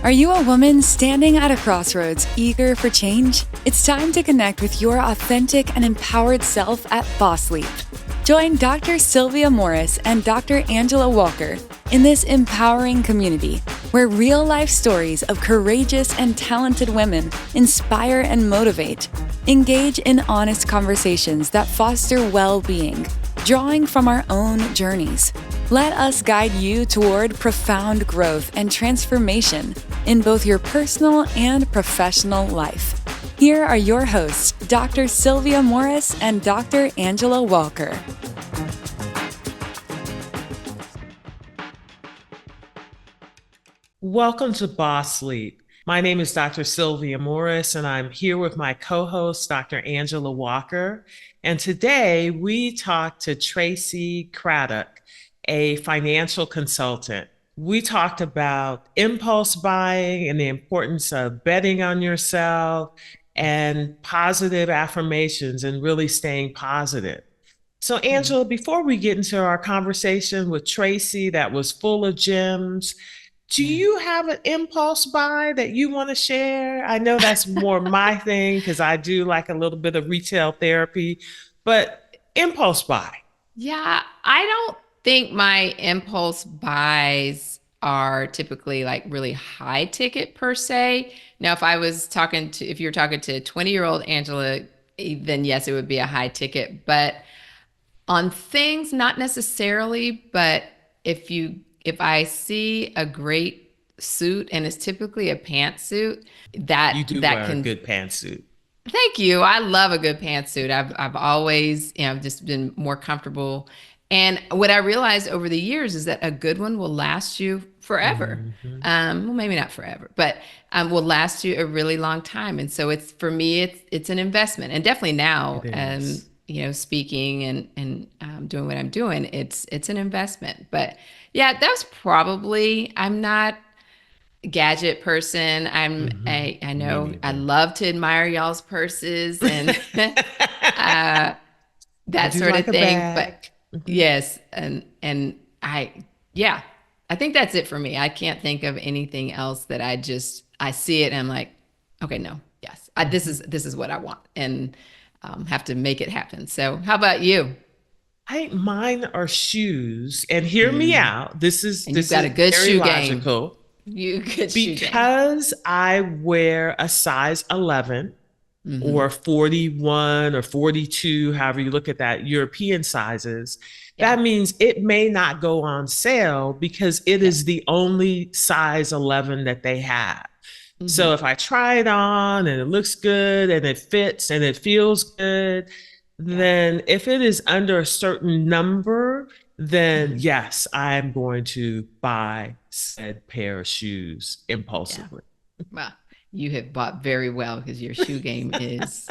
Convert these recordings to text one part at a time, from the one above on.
Are you a woman standing at a crossroads, eager for change? It's time to connect with your authentic and empowered self at Boss Leap. Join Dr. Sylvia Morris and Dr. Angela Walker in this empowering community where real-life stories of courageous and talented women inspire and motivate. Engage in honest conversations that foster well-being, drawing from our own journeys. Let us guide you toward profound growth and transformation in both your personal and professional life. Here are your hosts, Dr. Sylvia Morris and Dr. Angela Walker. Welcome to Boss Leap. My name is Dr. Sylvia Morris, and I'm here with my co-host, Dr. Angela Walker. And today we talked to Tracey Craddock, a financial consultant. We talked about impulse buying and the importance of betting on yourself and positive affirmations and really staying positive. So Angela, before we get into our conversation with Tracey that was full of gems, do you have an impulse buy that you want to share? I know that's more my thing because I do like a little bit of retail therapy, but impulse buy. Yeah, I don't think my impulse buys are typically like really high ticket per se. Now, if you're talking to 20-year-old Angela, then yes, it would be a high ticket. But on things, not necessarily. But if I see a great suit and it's typically a pantsuit, that you do that wear can a good pantsuit. Thank you. I love a good pantsuit. I've always, just been more comfortable. And what I realized over the years is that a good one will last you forever. Mm-hmm. Well, maybe not forever, but will last you a really long time. And so for me, it's an investment. And definitely now, speaking and doing what I'm doing, it's an investment. But yeah, I'm not a gadget person. I know I love to admire y'all's purses and that sort of thing. But yes, and I think that's it for me. I can't think of anything else that I see it and I'm like, okay, no, yes, this is what I want and have to make it happen. So how about you? I think mine are shoes, and hear me out. You've got a good very shoe logical. game. Because I wear a size 11 or 41 or 42, however you look at that, European sizes. Yeah. That means it may not go on sale because it is the only size 11 that they have. Mm-hmm. So if I try it on and it looks good and it fits and it feels good, then if it is under a certain number, then yes, I'm going to buy said pair of shoes impulsively. Yeah. Well, you have bought very well because your shoe game is,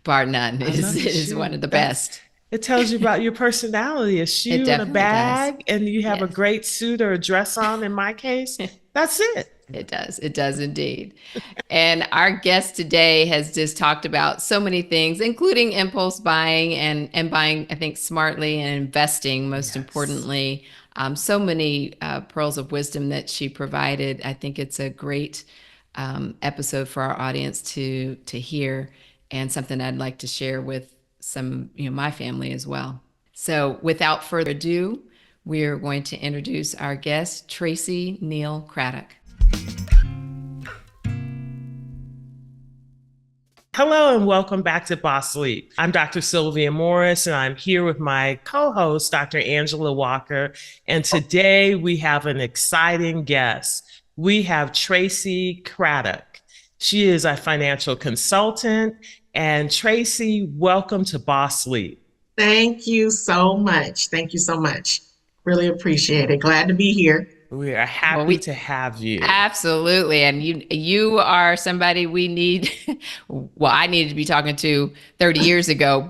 bar none, is one of the best. It tells you about your personality, a shoe and a bag, and you have a great suit or a dress on, in my case, that's it. It does indeed. And our guest today has just talked about so many things, including impulse buying and buying, I think, smartly and investing, most importantly. So many pearls of wisdom that she provided. I think it's a great episode for our audience to hear, and something I'd like to share with some, my family as well. So without further ado, we're going to introduce our guest, Tracey Neal Craddock. Hello and welcome back to Boss Leap. I'm Dr. Sylvia Morris and I'm here with my co-host, Dr. Angela Walker. And today we have an exciting guest. We have Tracey Craddock. She is a financial consultant. And Tracey, welcome to Boss Leap. Thank you so much. Thank you so much. Really appreciate it. Glad to be here. We are happy to have you. Absolutely. And you are somebody we need. Well, I needed to be talking to 30 years ago,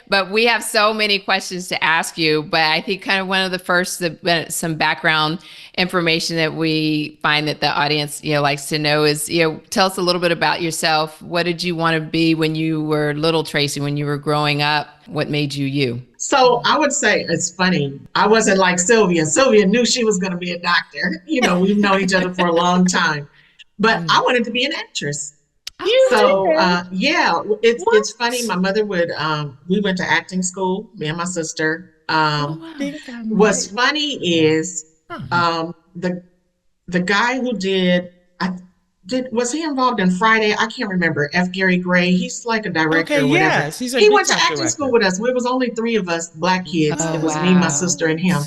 but we have so many questions to ask you. But I think kind of one of the first, some background information that we find that the audience, likes to know is, tell us a little bit about yourself. What did you want to be when you were little, Tracey, when you were growing up? What made you you? So I would say it's funny. I wasn't like Sylvia. Sylvia knew she was going to be a doctor. We've known each other for a long time, but I wanted to be an actress. You So did? yeah, it's funny. What? My mother would we went to acting school, me and my sister. Oh, I wow. think I What's might. funny is the guy who did was he involved in Friday? I can't remember. F. Gary Gray. He's like a director Okay, or whatever. yes, he's a He big went to time acting school director. with us. It was only three of us black kids. Oh, It was me, my wow. sister, and him.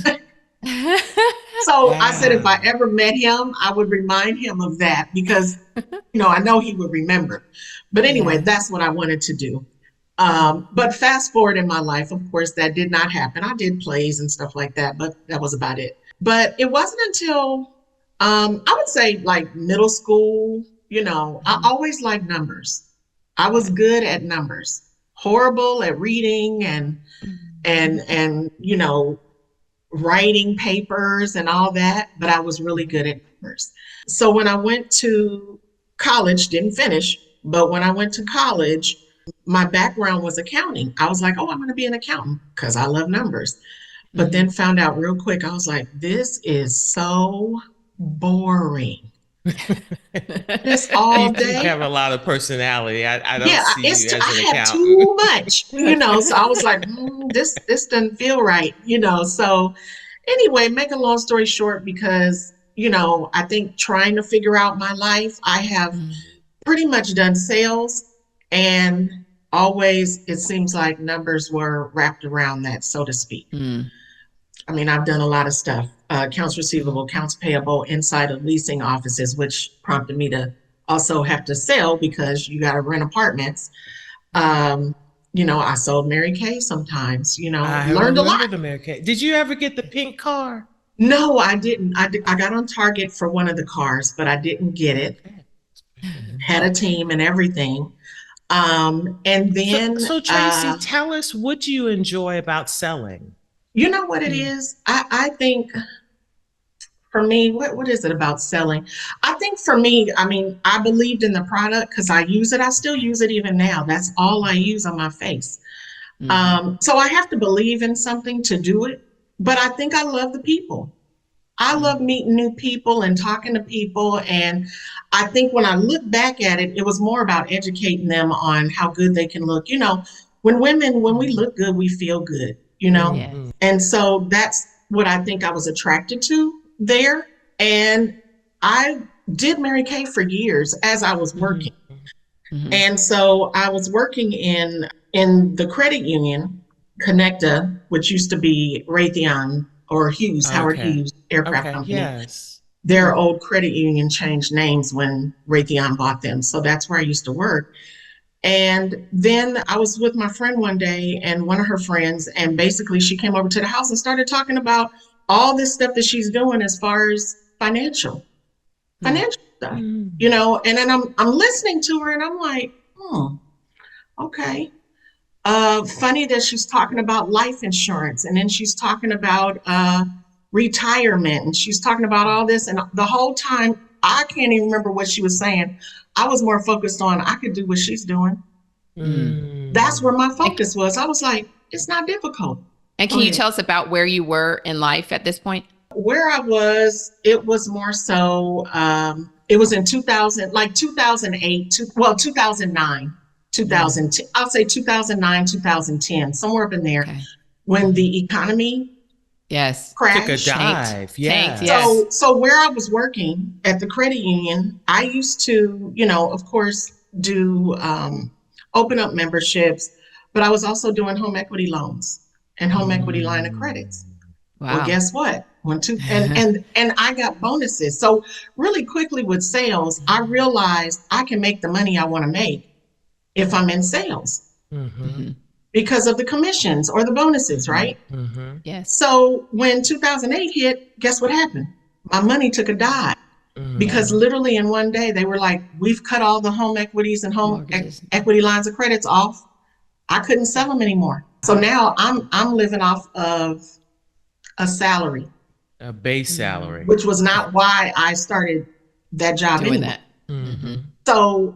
So I said if I Wow. ever met him, I would remind him of that because, I know he would remember. But anyway, Yeah. that's what I wanted to do. But fast forward in my life, of course, that did not happen. I did plays and stuff like that, but that was about it. But it wasn't until I would say like middle school, I always liked numbers. I was good at numbers, horrible at reading and writing papers and all that, but I was really good at numbers. So when I went to college, didn't finish, but when I went to college, my background was accounting. I was like, oh, I'm going to be an accountant because I love numbers. But then found out real quick, I was like, this is so boring. Just all You do day. have a lot of personality. I don't Yeah, see you as I an have accountant. too much, So I was like, this doesn't feel right, So anyway, make a long story short, because I think trying to figure out my life, I have pretty much done sales, and always it seems like numbers were wrapped around that, so to speak. I mean, I've done a lot of stuff, accounts receivable, accounts payable inside of leasing offices, which prompted me to also have to sell because you got to rent apartments. I sold Mary Kay sometimes, I learned a remember lot. the Mary Kay. Did you ever get the pink car? No, I didn't. I got on Target for one of the cars, but I didn't get it. Had a team and everything. And then, So Tracey, tell us, what do you enjoy about selling? you know what it is? I think for me, what is it about selling? I think for me, I mean, I believed in the product because I use it. I still use it even now. That's all I use on my face. So I have to believe in something to do it. But I think I love the people. I love meeting new people and talking to people. And I think when I look back at it, it was more about educating them on how good they can look. When we look good, we feel good, Yes. And so that's what I think I was attracted to there. And I did Mary Kay for years as I was working. And so I was working in the credit union, Connecta, which used to be Raytheon or Hughes, Howard Okay. Hughes Aircraft Okay. Company. Yes. Their old credit union changed names when Raytheon bought them. So that's where I used to work. And then I was with my friend one day and one of her friends, and basically she came over to the house and started talking about all this stuff that she's doing as far as financial stuff, and then I'm listening to her and I'm like, okay. Funny that she's talking about life insurance, and then she's talking about retirement, and she's talking about all this, and the whole time I can't even remember what she was saying. I was more focused on I could do what she's doing. That's where my focus was. I was like, it's not difficult. And can you tell us about where you were in life at this point? Where I was, it was more so, it was in 2000, like 2008, 2009, 2010, I'll say 2009, 2010, somewhere up in there, when the economy crashed. Took a dive. Tanked, Yes. So where I was working at the credit union, I used to, of course, do open up memberships, but I was also doing home equity loans and home equity line of credits. Wow. Well, guess what? And I got bonuses. So really quickly with sales, I realized I can make the money I want to make if I'm in sales because of the commissions or the bonuses, right? Yes. So when 2008 hit, guess what happened? My money took a dive because literally in one day they were like, we've cut all the home equities and home equity lines of credits off. I couldn't sell them anymore. So now I'm living off of a salary. A base salary. Which was not why I started that job Doing anyway. that. So,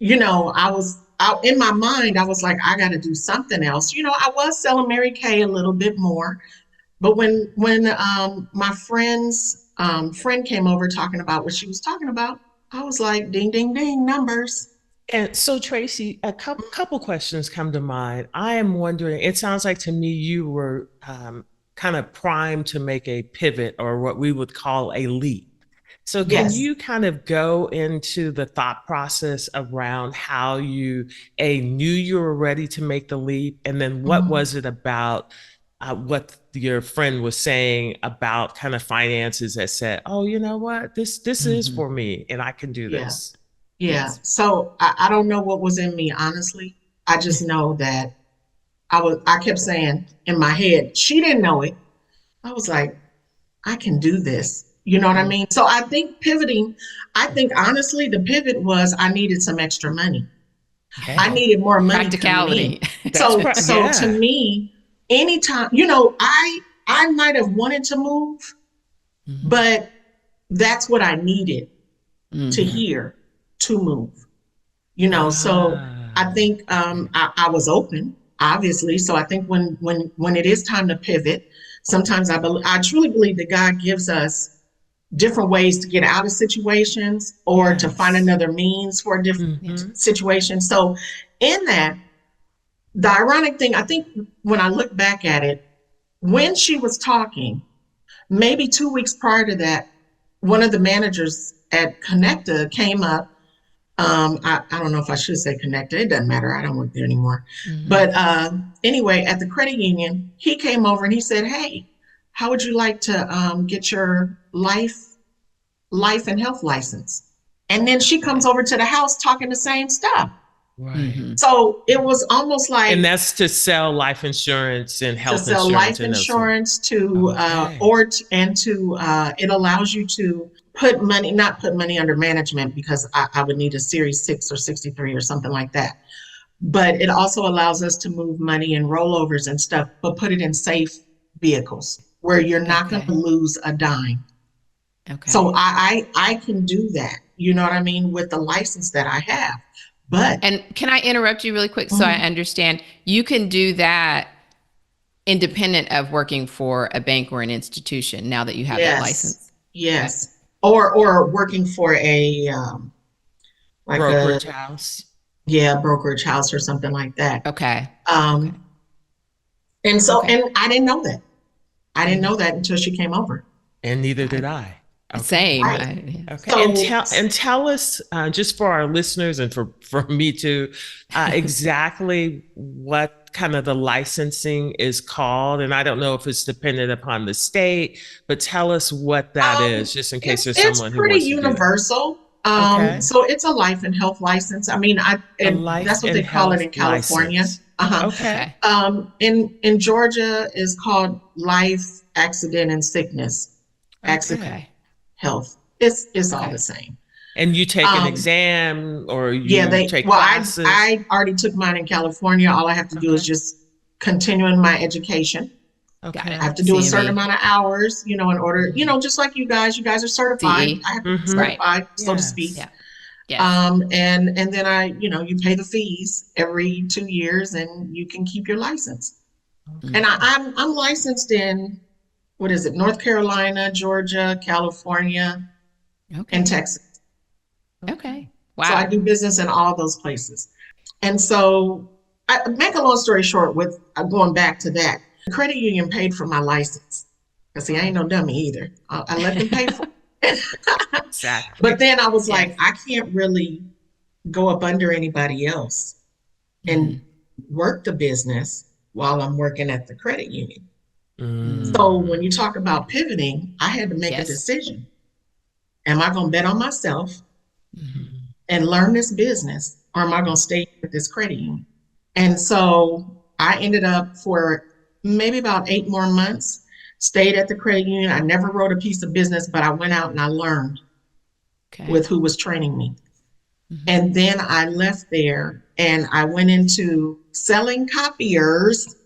I was in my mind, I was like, I got to do something else. I was selling Mary Kay a little bit more, but when my friend's friend came over talking about what she was talking about, I was like, ding, ding, ding, numbers. And so, Tracey, a couple questions come to mind. I am wondering, it sounds like to me you were kind of primed to make a pivot, or what we would call a leap. So can you kind of go into the thought process around how you knew you were ready to make the leap? And then what was it about what your friend was saying about kind of finances that said, oh, you know what, this is for me and I can do this? Yeah. So I don't know what was in me, honestly. I just know that I kept saying in my head, she didn't know it. I was like, I can do this. You know what I mean? So I think honestly, the pivot was I needed some extra money. Okay. I needed more money. Practicality. So to me, anytime, I might have wanted to move, but that's what I needed to hear to move, so I think I was open, obviously. So I think when it is time to pivot, sometimes I truly believe that God gives us different ways to get out of situations or to find another means for a different situation. So in that, the ironic thing, I think when I look back at it, when she was talking, maybe 2 weeks prior to that, one of the managers at Connecta came up. I don't know if I should say Connecta. It doesn't matter. I don't work there anymore. But anyway, at the credit union, he came over and he said, hey, how would you like to get your life and health license? And then she comes over to the house talking the same stuff. Right. So it was almost like, and that's to sell life insurance and health insurance. To sell life insurance it allows you to not put money under management, because I would need a Series 6 or 63 or something like that. But it also allows us to move money and rollovers and stuff, but put it in safe vehicles where you're not going to lose a dime. Okay. So I can do that, you know what I mean, with the license that I have. And can I interrupt you really quick so I understand? You can do that independent of working for a bank or an institution now that you have that license? Yes. Okay. Or working for a like brokerage house. Yeah, brokerage house or something like that. Okay. And so and I didn't know that. I didn't know that until she came over. And neither did I. Okay. Same. Right. Okay. So, tell us, just for our listeners and for me too, exactly what kind of the licensing is called. And I don't know if it's dependent upon the state, but tell us what that is, just in case there's someone who wants to do it. It's pretty universal. So it's a life and health license. I mean, that's what they call it in California. Okay. In Georgia is called life, accident, and sickness. Accident, health. It's all the same. And you take an exam, or take classes? I already took mine in California. All I have to do is just continue in my education. Okay. I have to do a certain amount of hours, in order, just like you guys are certified. I have to be certified, so to speak. Yeah. Yes. And then you pay the fees every 2 years and you can keep your license. And I'm licensed in, North Carolina, Georgia, California, and Texas. Okay. Wow. So I do business in all those places. And so I make a long story short with going back to that. The credit union paid for my license. Because see, I ain't no dummy either. I let them pay for it. Exactly. But then I was like, I can't really go up under anybody else and work the business while I'm working at the credit union. So when you talk about pivoting, I had to make a decision. Am I going to bet on myself and learn this business, or am I going to stay with this credit union? And so I ended up, for maybe about 8 more months, stayed at the credit union. I never wrote a piece of business, but I went out and I learned with who was training me. And then I left there and I went into selling copiers,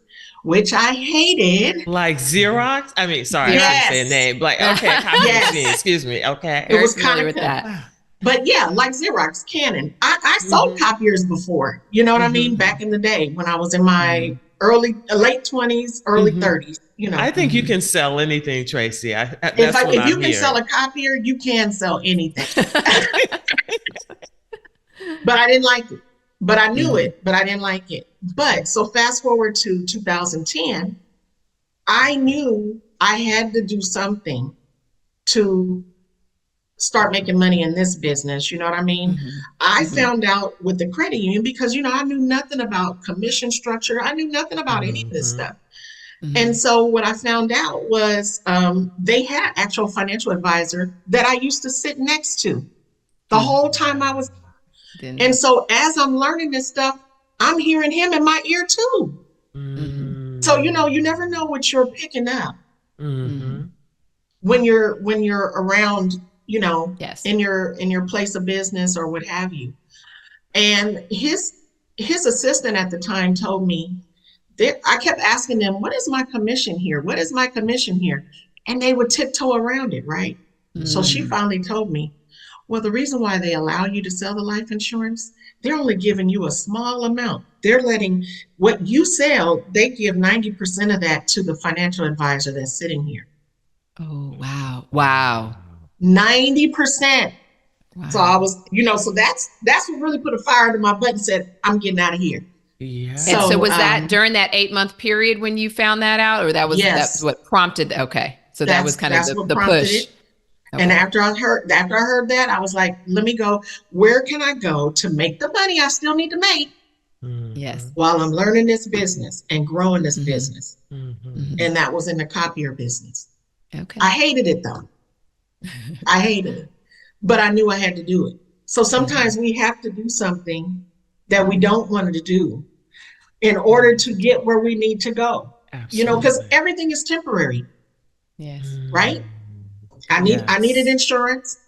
which I hated. Like Xerox? I mean, sorry, I shouldn't say a name. Like, okay, copy machine, excuse me. Okay. It was kind of with that. But yeah, like Xerox, Canon. I sold copiers before, you know what I mean? Back in the day when I was in my late 20s, early 30s, you know. I think you can sell anything, Tracey. If you can sell a copier, you can sell anything. But I didn't like it. But I knew it, but I didn't like it. But so fast forward to 2010, I knew I had to do something to start making money in this business. You know what I mean? I found out with the credit union because, you know, I knew nothing about commission structure. I knew nothing about any of this stuff. And so what I found out was they had an actual financial advisor that I used to sit next to the whole time I was. And so as I'm learning this stuff, I'm hearing him in my ear too. So, you know, you never know what you're picking up when you're around, you know, in your place of business or what have you. And his assistant at the time told me that I kept asking them, what is my commission here? What is my commission here? And they would tiptoe around it, right? So she finally told me, well, the reason why they allow you to sell the life insurance, they're only giving you a small amount. They're letting what you sell, they give 90% of that to the financial advisor that's sitting here. Oh, wow. Wow. 90%. Wow. So I was, you know, so that's what really put a fire under my butt and said, I'm getting out of here. Yeah. So was that during that 8-month period when you found that out, or that's what prompted? Okay. So that was kind of the push. Okay. And after I heard that, I was like, let me go. Where can I go to make the money I still need to make? Yes. While I'm learning this business and growing this business. And that was in the copier business. Okay. I hated it though. I hated it, but I knew I had to do it. So sometimes we have to do something that we don't want to do in order to get where we need to go. Absolutely. You know, because everything is temporary. Yes. Right? I needed insurance,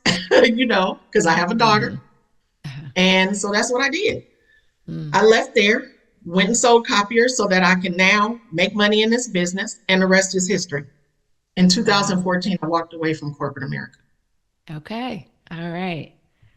you know, because I have a daughter. And so that's what I did. I left there, went and sold copiers so that I can now make money in this business, and the rest is history. In 2014, I walked away from corporate America. Okay. All right.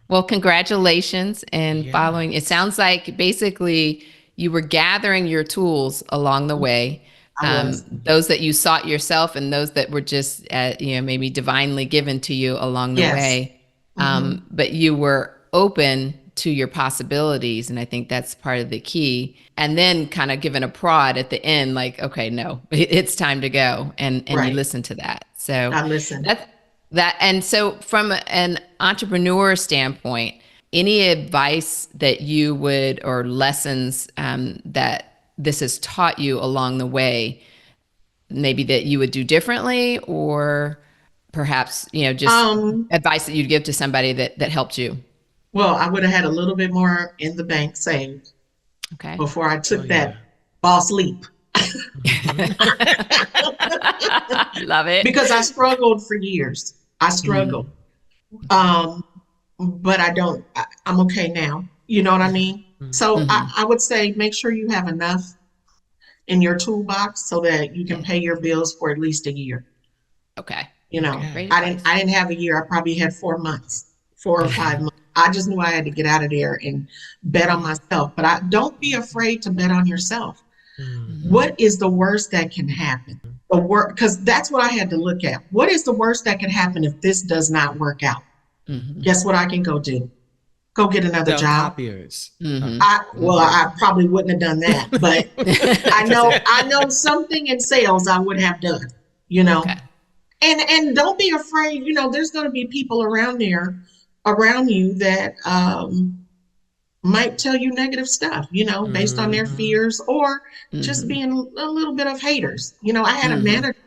Well, congratulations. And following, it sounds like basically you were gathering your tools along the way. Those that you sought yourself and those that were just, you know, maybe divinely given to you along the way. But you were open to your possibilities. And I think that's part of the key. And then kind of given a prod at the end, like, okay, no, it's time to go. And you listen to that. So I listened. And so from an entrepreneur standpoint, any advice that you would, or lessons that this has taught you along the way, maybe that you would do differently, or perhaps, you know, just advice that you'd give to somebody that helped you? Well, I would have had a little bit more in the bank saved before I took that boss leap. Love it. Because I struggled for years. I struggled. But I'm okay now. You know what I mean? So I would say make sure you have enough in your toolbox so that you can pay your bills for at least a year. Okay. You know, I didn't have a year. I probably had 4 months, 4 or 5 months. I just knew I had to get out of there and bet on myself. But don't be afraid to bet on yourself. What is the worst that can happen? Because that's what I had to look at. What is the worst that can happen if this does not work out? Guess what I can go do? Go get another job. I probably wouldn't have done that, but I know something in sales I would have done, you know. And don't be afraid, you know, there's going to be people around you that might tell you negative stuff, you know, based on their fears or just being a little bit of haters. You know, I had a manager,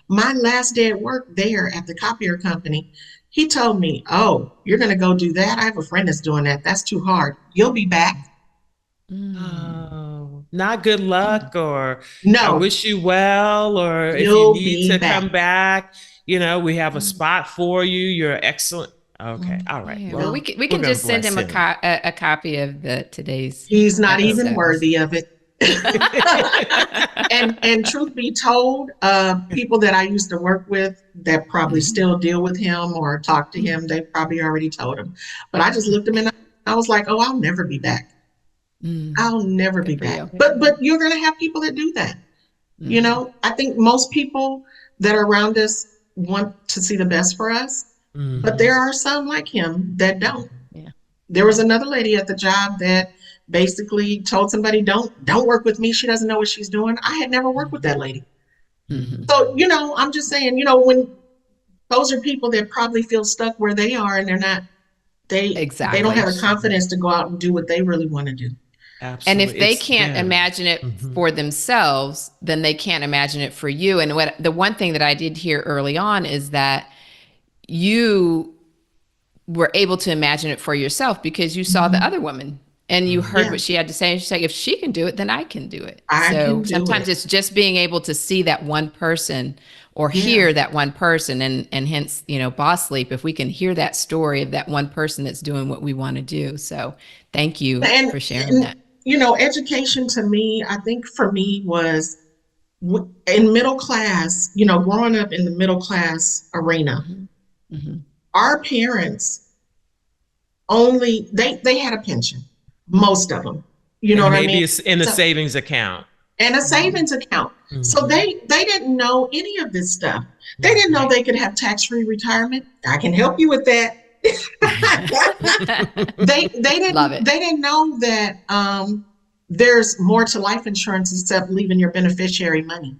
my last day at work there at the copier company, he told me, oh, you're going to go do that? I have a friend that's doing that. That's too hard. You'll be back. Oh, not good luck, or no, I wish you well, or if you need to come back, you know, we have a spot for you. You're excellent. Okay. All right. Well, we can just send him a copy of today's. He's not even worthy of it. And truth be told, people that I used to work with that probably still deal with him or talk to him, they probably already told him. But I just looked him in the eye. I was like, oh, I'll never be back. I'll never be back. But you're going to have people that do that. You know, I think most people that are around us want to see the best for us, but there are some like him that don't. Yeah. There was another lady at the job that basically told somebody, don't work with me. She doesn't know what she's doing. I had never worked with that lady. So, you know, I'm just saying, you know, when those are people that probably feel stuck where they are and they're not, they don't have the confidence to go out and do what they really want to do. Absolutely. And if they can't imagine it for themselves, then they can't imagine it for you. And the one thing that I did hear early on is that you were able to imagine it for yourself because you saw the other woman and you heard what she had to say. And she's like, if she can do it, then I can do it. So sometimes it's just being able to see that one person or hear that one person, and hence, you know, Boss Sleep, if we can hear that story of that one person that's doing what we want to do. So thank you for sharing that. You know, education to me, I think for me was in middle class, you know, growing up in the middle class arena, our parents only, they had a pension, most of them, you know what I mean? Maybe it's in a savings account. And a savings account. So they didn't know any of this stuff. They didn't know they could have tax-free retirement. I can help you with that. They didn't know that there's more to life insurance except leaving your beneficiary money.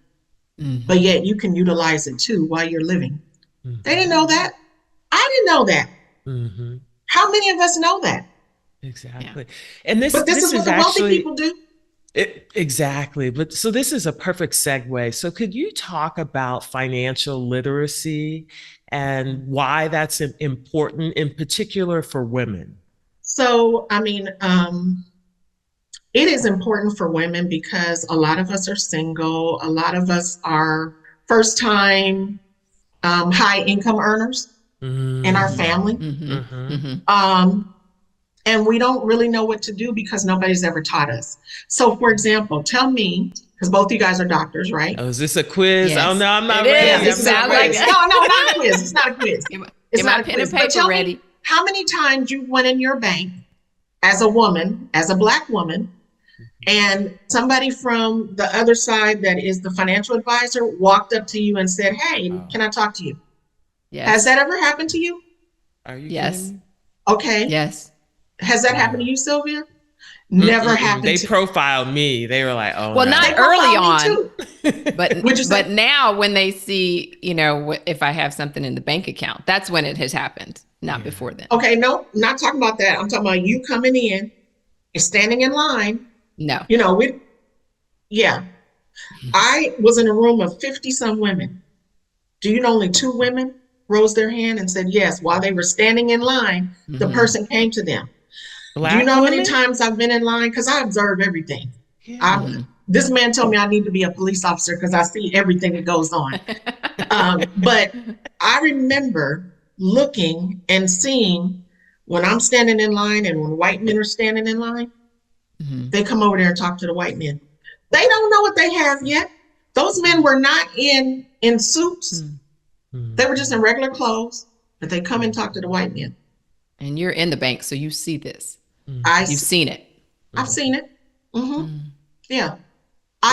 But yet you can utilize it too while you're living. They didn't know that. I didn't know that. How many of us know that? Exactly. And this is what the wealthy people do. Exactly. But so this is a perfect segue. So could you talk about financial literacy and why that's important, in particular for women? So, I mean, it is important for women because a lot of us are single. A lot of us are first-time high income earners in our family. And we don't really know what to do because nobody's ever taught us. So, for example, tell me, because both of you guys are doctors, right? Oh, is this a quiz? Yes. Oh, no, I'm not ready. This is not a quiz. No, not a quiz. It's not a quiz. Get my pen and paper ready. How many times you went in your bank as a woman, as a Black woman, and somebody from the other side that is the financial advisor walked up to you and said, hey, can I talk to you? Yes. Has that ever happened to you? Are you Yes. kidding me? Okay. Yes. Has that happened to you, Sylvia? Never happened. They profiled me. They were like, "Oh, well, no." not early on, but now when they see, you know, if I have something in the bank account, that's when it has happened, not before then. Okay, no, not talking about that. I'm talking about you coming in and standing in line. No. You know, I was in a room of 50 some women. Do you know only 2 women rose their hand and said yes? While they were standing in line, the person came to them. Black Do you know how women? many times I've been in line? Because I observe everything. This man told me I need to be a police officer because I see everything that goes on. But I remember looking and seeing when I'm standing in line and when white men are standing in line, they come over there and talk to the white men. They don't know what they have yet. Those men were not in suits. They were just in regular clothes, but they come and talk to the white men. And you're in the bank, so you see this. You've seen it. I've seen it. Yeah.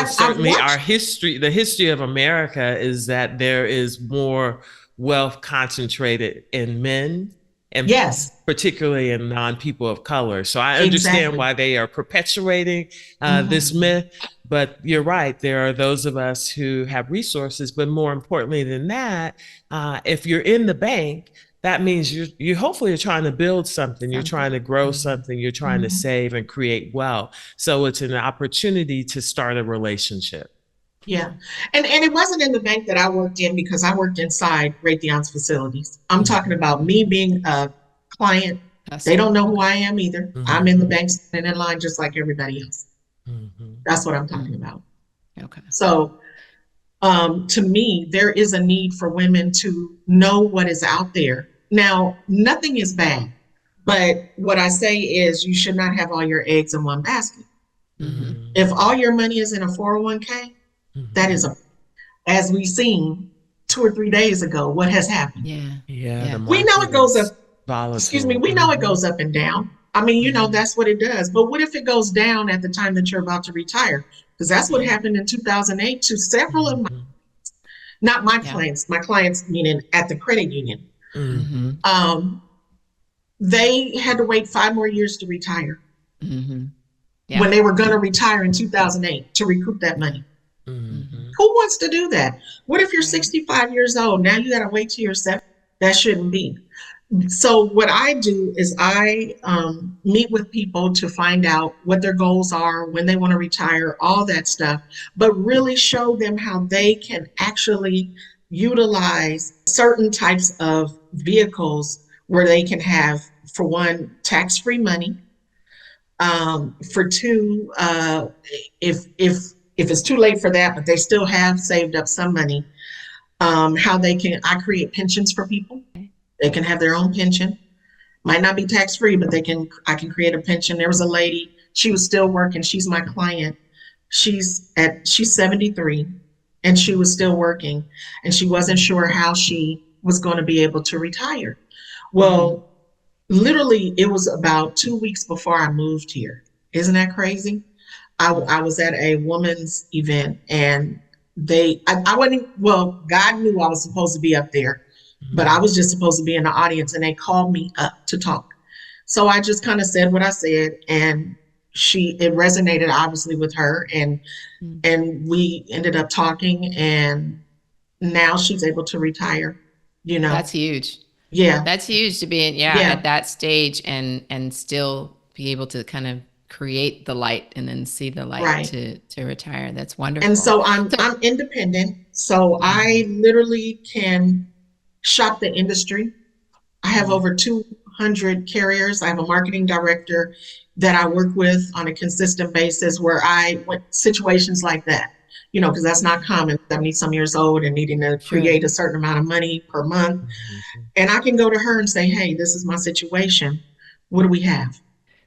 Certainly our history, the history of America is that there is more wealth concentrated in men and particularly in non-people of color. So I understand why they are perpetuating this myth, but you're right. There are those of us who have resources, but more importantly than that, if you're in the bank, that means you hopefully are trying to build something, you're trying to grow something, you're trying to save and create wealth. So it's an opportunity to start a relationship. Yeah. And it wasn't in the bank that I worked in because I worked inside Raytheon's facilities. I'm talking about me being a client. They don't know who I am either. I'm in the bank standing in line just like everybody else. That's what I'm talking about. Okay. So to me, there is a need for women to know what is out there. Now, nothing is bad, but what I say is you should not have all your eggs in one basket. Mm-hmm. If all your money is in a 401k, that is, as we've seen 2 or 3 days ago, what has happened. Yeah. We know it goes up. Volatile. Excuse me. We know it goes up and down. I mean, you know, that's what it does. But what if it goes down at the time that you're about to retire? Because that's what happened in 2008 to several of my, not my clients, my clients meaning at the credit union. They had to wait 5 more years to retire when they were going to retire in 2008 to recoup that money. Who wants to do that? What if you're 65 years old? Now you got to wait till you're 70. That shouldn't be. So what I do is I meet with people to find out what their goals are, when they want to retire, all that stuff, but really show them how they can actually utilize certain types of vehicles where they can have, for one, tax-free money. For two, if it's too late for that, but they still have saved up some money, how they can, I create pensions for people. They can have their own pension. Might not be tax-free, but I can create a pension. There was a lady, she was still working. She's my client. She's 73 and she was still working and she wasn't sure how she was going to be able to retire. Well, literally it was about 2 weeks before I moved here. Isn't that crazy? I was at a woman's event and I wasn't, well, God knew I was supposed to be up there, but I was just supposed to be in the audience and they called me up to talk. So I just kind of said what I said and it resonated obviously with her and we ended up talking and now she's able to retire, you know. That's huge. Yeah. That's huge to be at that stage and still be able to kind of create the light and then see the light to retire. That's wonderful. And so I'm independent. So I literally can shop the industry. I have over 200 carriers. I have a marketing director that I work with on a consistent basis where I went situations like that, you know, because that's not common. 70-some years old and needing to create a certain amount of money per month. And I can go to her and say, hey, this is my situation. What do we have?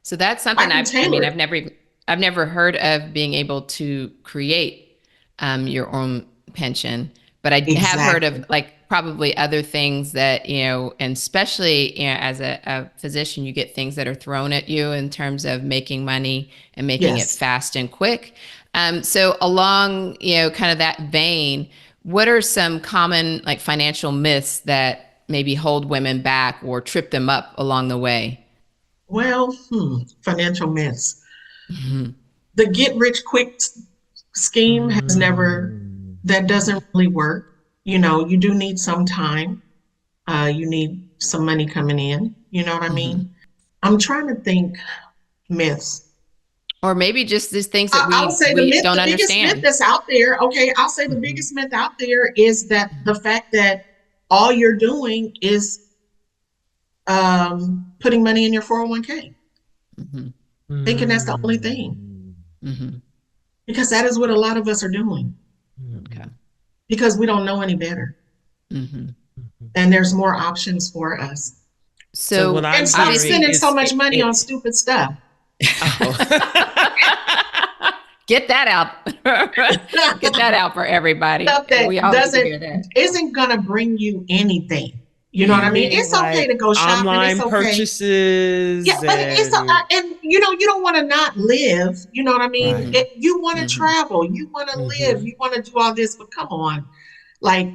So that's something I've never heard of, being able to create your own pension, but I have heard of like probably other things that, you know, and especially, you know, as a physician, you get things that are thrown at you in terms of making money and making it fast and quick. So along, you know, kind of that vein, what are some common like financial myths that maybe hold women back or trip them up along the way? Well, financial myths. The get rich quick scheme has that doesn't really work. You know, you do need some time. You need some money coming in. You know what I mean? I'm trying to think myths. Or maybe just these things that I'll say we the don't understand. biggest myth that's out there. Okay, I'll say the biggest myth out there is that the fact that all you're doing is putting money in your 401k, thinking that's the only thing, because that is what a lot of us are doing, because we don't know any better, and there's more options for us. So and stop spending so much money on stupid stuff. Get that out. Get that out for everybody. Stuff that isn't gonna bring you anything. You know what I mean? It's okay to go shopping. Online it's okay. Purchases. Yeah, but it's and you know, you don't want to not live. You know what I mean? You want to travel. You want to live. You want to do all this. But come on, like,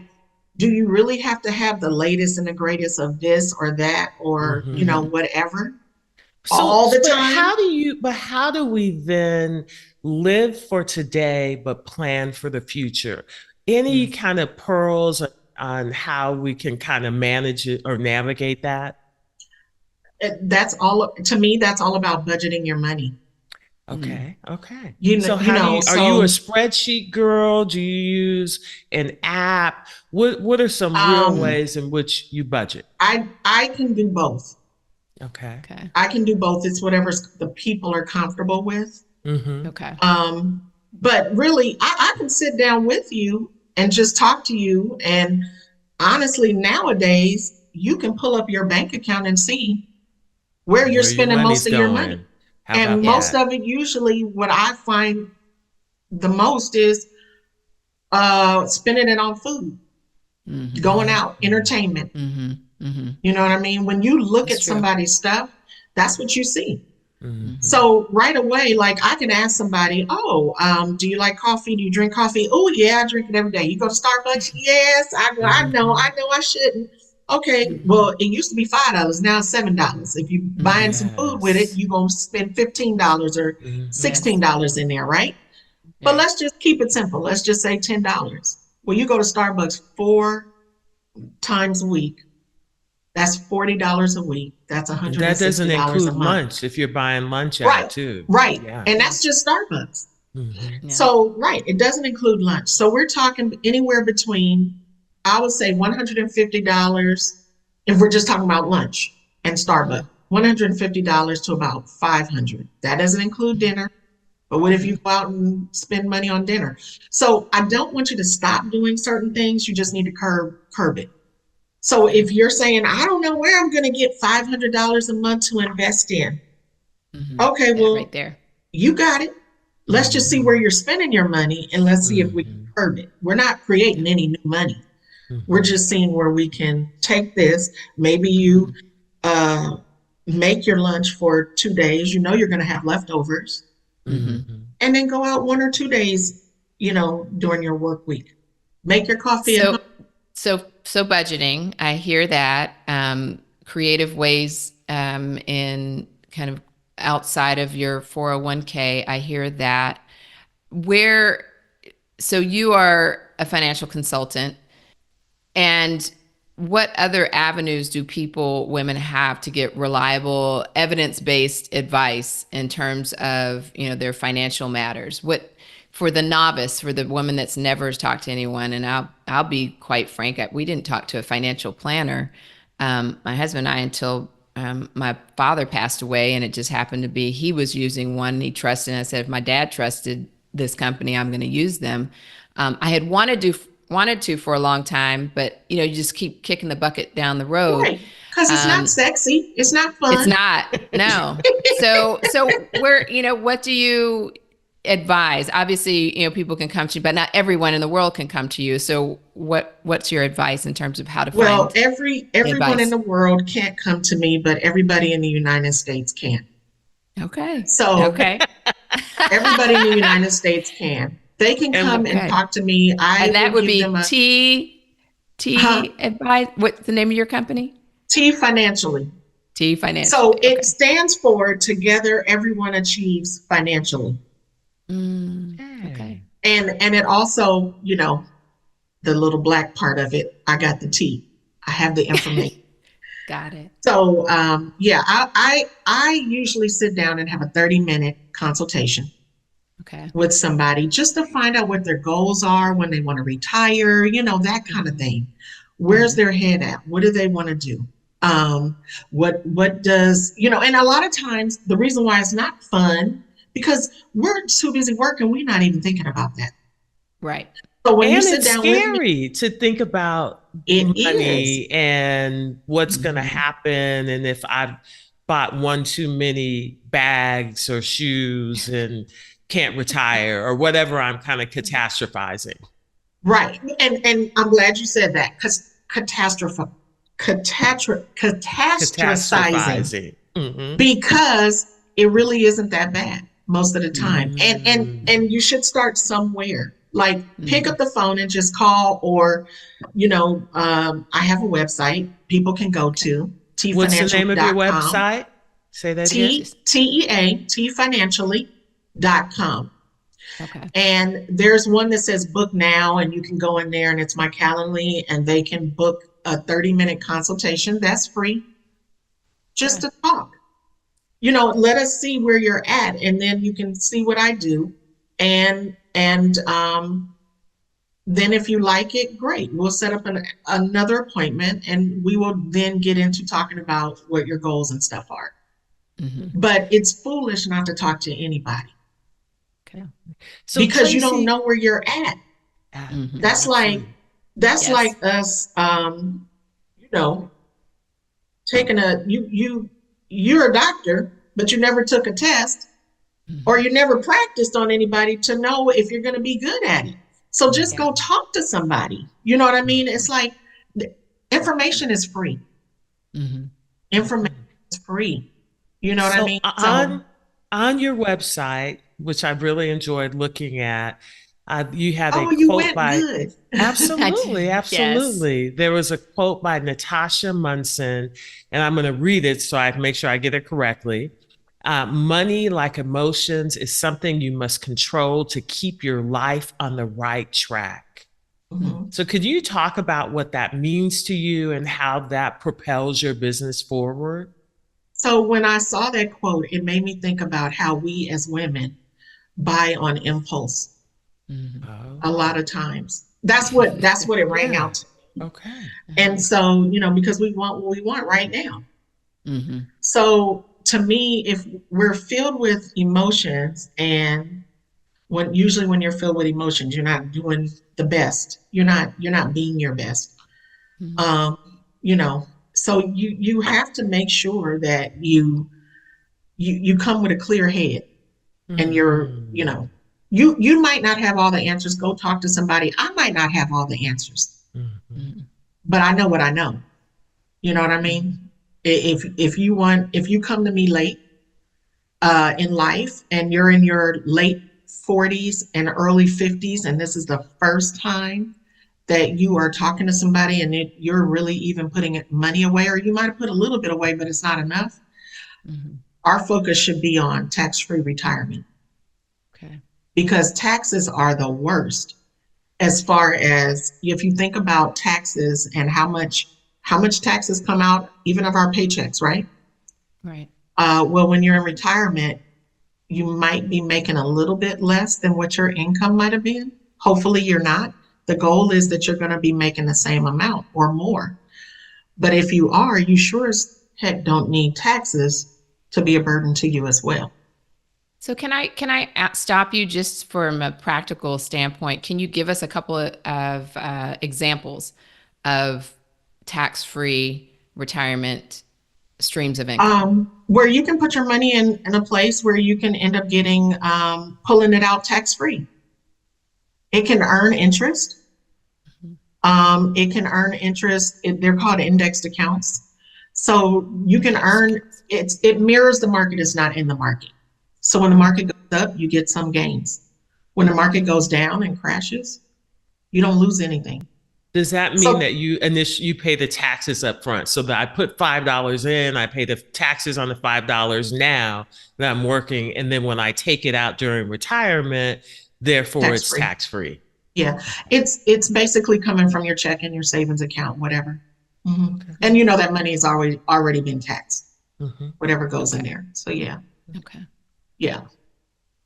do you really have to have the latest and the greatest of this or that or you know, whatever all the time? How do we then live for today but plan for the future? Any kind of pearls on how we can kind of manage it or navigate that? That's all, to me, that's all about budgeting your money. Okay. Are you a spreadsheet girl? Do you use an app? What are some real ways in which you budget? I can do both. Okay. I can do both. It's whatever the people are comfortable with. Okay. But really, I can sit down with you and just talk to you. And honestly, nowadays, you can pull up your bank account and see where you're spending most of your money. How And about most that? of it, usually what I find the most is spending it on food, going out, entertainment. You know what I mean? When you look That's at true. somebody's stuff, that's what you see. Mhm. So right away, like I can ask somebody, oh, do you like coffee? Do you drink coffee? Oh yeah, I drink it every day. You go to Starbucks? Yes, I know I shouldn't. Okay, well, it used to be $5, now it's $7. If you buying some food with it, Yes. you're gonna spend $15 or Mhm. Yes. $16 in there, right? But Right. let's just keep it simple. Let's just say $10. Well, you go to Starbucks 4 times a week. That's $40 a week. That's And that doesn't $160 a include month. lunch if you're buying lunch out Right, too. right. Yeah. And that's just Starbucks. Mhm. Yeah. So, right, it doesn't include lunch. So we're talking anywhere between, I would say $150 if we're just talking about lunch and Starbucks. $150 to about $500. That doesn't include dinner. But what if you go out and spend money on dinner? So I don't want you to stop doing certain things. You just need to curb it. So if you're saying, I don't know where I'm going to get $500 a month to invest in. Okay, That well, right there. you got it. Let's just see where you're spending your money and let's see if we can Mhm. curb it. We're not creating any new money. We're just seeing where we can take this. Maybe you make your lunch for 2 days. You know you're going to have leftovers, Mhm. and then go out 1 or 2 days, during your work week. Make your coffee at home. So budgeting, I hear that. Creative ways in kind of outside of your 401k, I hear that. So you are a financial consultant, and what other avenues do women have to get reliable, evidence-based advice in terms of, their financial matters? What, for the novice, for the woman that's never talked to anyone, and I'll be quite frank, we didn't talk to a financial planner, my husband and I, until my father passed away, and it just happened to be he was using one and he trusted. And I said, if my dad trusted this company, I'm going to use them. I had wanted to for a long time, but you just keep kicking the bucket down the road. Right. Because it's not sexy. It's not It's fun. not, no. So where, what do you advise? Obviously, people can come to you, but not everyone in the world can come to you. So what's your advice in terms of how to Well, find everyone in advice? the world can't come to me, but everybody in the United States can. Okay. So Okay. everybody in the United States can. They can And come and Okay. talk to me. I And that will would give be them a T advice. What's the name of your company? T financially. T So financially. it Okay. stands for Together Everyone Achieves Financially. Okay. And it also, the little black part of it, I got the T. I have the information. Got it. So yeah, I usually sit down and have a 30-minute consultation Okay. with somebody just to find out what their goals are, when they want to retire, that kind of thing. Where's their head at? What do they want to do? What does, and a lot of times the reason why it's not fun, because we're too busy working, we're not even thinking about that. Right. So when you And sit it's down with me, scary to think about it is. money and what's going to happen. And if I've bought one too many bags or shoes and can't retire or whatever, I'm kind of catastrophizing. Right. And I'm glad you said that, because catastrophizing, Catastrophizing. Mm-hmm. because it really isn't that bad most of the time. Mm. And you should start somewhere. Like pick up the phone and just call, or I have a website people can go to, What's the name of your tfinancially.com. website? Say that again. tfinancially.com. Okay. And there's one that says book now, and you can go in there and it's my Calendly, and they can book a 30-minute consultation. That's free. Just to talk. Let us see where you're at, and then you can see what I do. And then if you like it, great. We'll set up another appointment, and we will then get into talking about what your goals and stuff are. But it's foolish not to talk to anybody. Okay. So because you don't Tracey, know where you're at. That's like absolutely. like us taking you're a doctor, but you never took a test or you never practiced on anybody to know if you're going to be good at it. So just go talk to somebody. You know what I mean? It's like information is free. Information is free. You know what I mean? On your website, which I really enjoyed looking at, you had a you quote went by good. absolutely. Yes. There was a quote by Natasha Munson, and I'm going to read it so I make sure I get it correctly. Money, like emotions, is something you must control to keep your life on the right track. So could you talk about what that means to you and how that propels your business forward? So when I saw that quote, it made me think about how we as women buy on impulse. A lot of times. That's what it rang out to. Okay. And so, because we want what we want right now. So to me, if we're filled with emotions, and when you're filled with emotions, you're not doing the best. You're not being your best. So you have to make sure that you come with a clear head, and you might not have all the answers. Go talk to somebody. I might not have all the answers, but I know what I know. You know what I mean? If you come to me late in life and you're in your late 40s and early 50s, and this is the first time that you are talking to somebody and you're really even putting money away, or you might have put a little bit away, but it's not enough. Our focus should be on tax-free retirement. Okay. Because taxes are the worst, as far as if you think about taxes and how much taxes come out even of our paychecks, right? Right. Well, when you're in retirement, you might be making a little bit less than what your income might have been. Hopefully you're not. The goal is that you're going to be making the same amount or more. But if you are, you sure as heck don't need taxes to be a burden to you as well. So can I stop you just from a practical standpoint? Can you give us a couple of examples of tax-free retirement streams of income? Where you can put your money in a place where you can end up getting pulling it out tax-free. It can earn interest. It can earn interest. They're called indexed accounts. So you can earn it mirrors the market. Is not in the market. So when the market goes up, you get some gains. When the market goes down and crashes, you don't lose anything. Does that mean that you pay the taxes up front? So that I put $5 in, I pay the taxes on the $5 now that I'm working, and then when I take it out during retirement, therefore it's tax-free. Yeah, it's basically coming from your check and your savings account, whatever. Okay. And that money has already been taxed, whatever goes in there. So yeah. Okay. Yeah.